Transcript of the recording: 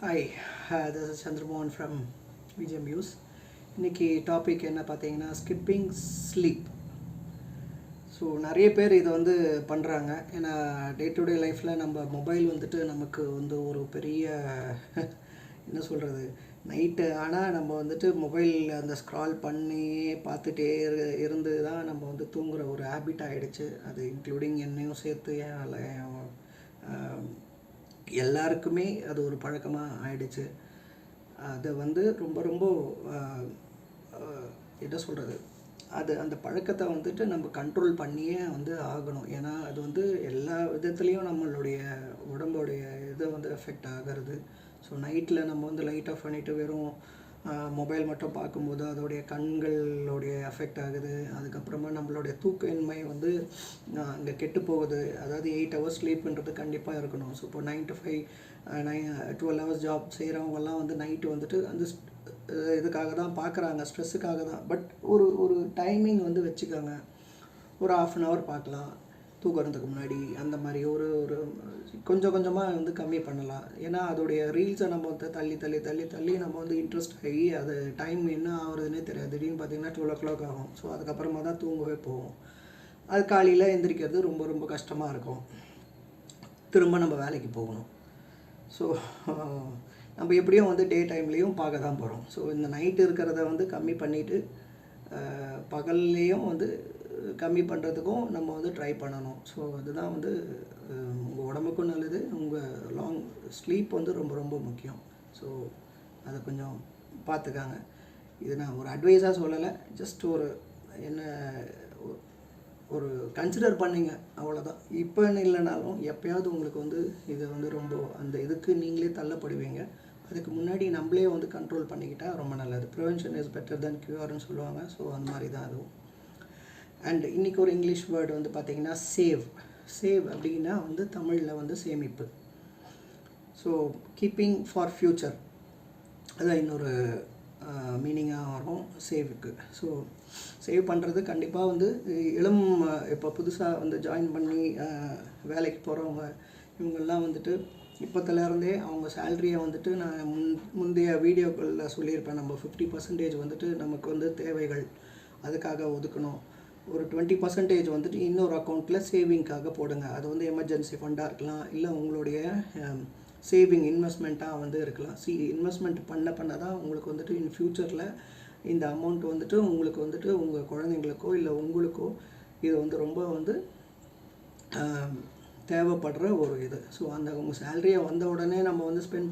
Hi, this is Chandramohan from VGM News. இன்னைக்கு topic என்ன பார்த்தீங்கன்னா ஸ்கிப்பிங் ஸ்லீப். ஸோ நிறைய பேர் இதை வந்து பண்ணுறாங்க. ஏன்னா டே டு டே லைஃப்பில் நம்ம மொபைல் வந்துட்டு நமக்கு வந்து ஒரு பெரிய என்ன சொல்கிறது, நைட்டு ஆனால் நம்ம வந்துட்டு மொபைல் அந்த ஸ்க்ரால் பண்ணி பார்த்துட்டே இருந்து தான் நம்ம வந்து தூங்குகிற ஒரு ஹேபிட் ஆகிடுச்சு. அது இன்க்ளூடிங் என்னையும் சேர்த்து எல்லாருக்குமே அது ஒரு பழக்கமாக ஆயிடுச்சு. அதை வந்து ரொம்ப ரொம்ப என்ன சொல்கிறது, அந்த பழக்கத்தை வந்துட்டு நம்ம கண்ட்ரோல் பண்ணியே வந்து ஆகணும். ஏன்னா அது வந்து எல்லா விதத்துலேயும் நம்மளுடைய உடம்புடைய இதை வந்து எஃபெக்ட் ஆகிறது. ஸோ நைட்டில் நம்ம வந்து லைட் ஆஃப் பண்ணிவிட்டு வெறும் மொபைல் மட்டும் பார்க்கும்போது அதோடைய கண்களுடைய எஃபெக்ட் ஆகுது. அதுக்கப்புறமா நம்மளுடைய தூக்கமின்மை வந்து அங்கே கெட்டு போகுது. அதாவது 8 hours ஸ்லீப்புன்றது கண்டிப்பாக இருக்கணும். ஸோ இப்போ 9 to 5 12 hours ஜாப் செய்கிறவங்கெல்லாம் வந்து நைட்டு வந்துட்டு அந்த இதுக்காக தான் பார்க்குறாங்க, ஸ்ட்ரெஸ்ஸுக்காக தான். பட் ஒரு டைமிங் வந்து வச்சுக்கோங்க. ஒரு 1/2 hour பார்க்கலாம் தூங்குறதுக்கு முன்னாடி. அந்த மாதிரி ஒரு கொஞ்சம் கொஞ்சமாக வந்து கம்மி பண்ணலாம். ஏன்னா அதோடைய ரீல்ஸை நம்ம வந்து தள்ளி நம்ம வந்து இன்ட்ரெஸ்ட் ஆகி அது டைம் என்ன ஆகுறதுனே தெரியாது. திடீர்னு பார்த்திங்கன்னா 12 o'clock ஆகும். ஸோ அதுக்கப்புறமா தான் தூங்கவே போவோம். அது காலையில் எந்திரிக்கிறது ரொம்ப ரொம்ப கஷ்டமாக இருக்கும். திரும்ப நம்ம வேலைக்கு போகணும். ஸோ நம்ம எப்படியும் வந்து டே டைம்லேயும் பார்க்க தான் போகிறோம். ஸோ இந்த நைட்டு இருக்கிறத வந்து கம்மி பண்ணிவிட்டு பகல்லையும் வந்து கம்மி பண்ணுறதுக்கும் நம்ம வந்து ட்ரை பண்ணணும். ஸோ அதுதான் வந்து உங்கள் உடம்புக்கும் நல்லது. உங்கள் லாங் ஸ்லீப் வந்து ரொம்ப ரொம்ப முக்கியம். ஸோ அதை கொஞ்சம் பார்த்துக்காங்க. இது நான் ஒரு அட்வைஸாக சொல்லலை, ஜஸ்ட் ஒரு கன்சிடர் பண்ணிங்க, அவ்வளோதான். இப்போன்னு இல்லைனாலும் எப்போயாவது உங்களுக்கு வந்து இதை வந்து ரொம்ப அந்த இதுக்கு நீங்களே தள்ளப்படுவீங்க. அதுக்கு முன்னாடி நம்மளே வந்து கண்ட்ரோல் பண்ணிக்கிட்டால் ரொம்ப நல்லது. ப்ரிவென்ஷன் இஸ் பெட்டர் தென் க்யூர்னு சொல்லுவாங்க. ஸோ அந்த மாதிரி தான் அதுவும். அண்ட் இன்றைக்கி ஒரு இங்கிலீஷ் வேர்டு வந்து பார்த்திங்கன்னா சேவ் அப்படின்னா வந்து தமிழில் வந்து சேமிப்பு. ஸோ கீப்பிங் ஃபார் ஃப்யூச்சர் அதான் இன்னொரு மீனிங்காக வரும் சேவுக்கு. ஸோ சேவ் பண்ணுறது கண்டிப்பாக வந்து இப்போ புதுசாக வந்து ஜாயின் பண்ணி வேலைக்கு போகிறவங்க இவங்கெல்லாம் வந்துட்டு இப்போத்துலேருந்தே அவங்க சேலரியை வந்துட்டு நான் முந்தைய வீடியோக்களில் சொல்லியிருப்பேன். நம்ம 50% வந்துட்டு நமக்கு வந்து தேவைகள் அதுக்காக ஒதுக்கணும். ஒரு 20% வந்துட்டு இன்னொரு அக்கௌண்ட்டில் சேவிங்காக போடுங்க. அது வந்து எமர்ஜென்சி ஃபண்டாக இருக்கலாம், இல்லை உங்களுடைய சேவிங் இன்வெஸ்ட்மெண்ட்டாக வந்து இருக்கலாம். இன்வெஸ்ட்மெண்ட் பண்ண தான் உங்களுக்கு வந்துட்டு இன் ஃப்யூச்சரில் இந்த அமௌண்ட் வந்துட்டு உங்களுக்கு வந்துட்டு உங்கள் குழந்தைங்களுக்கோ இல்லை உங்களுக்கோ இது வந்து ரொம்ப வந்து தேவைப்படுற ஒரு இது. ஸோ உங்கள் சேலரியை வந்த உடனே நம்ம வந்து ஸ்பெண்ட்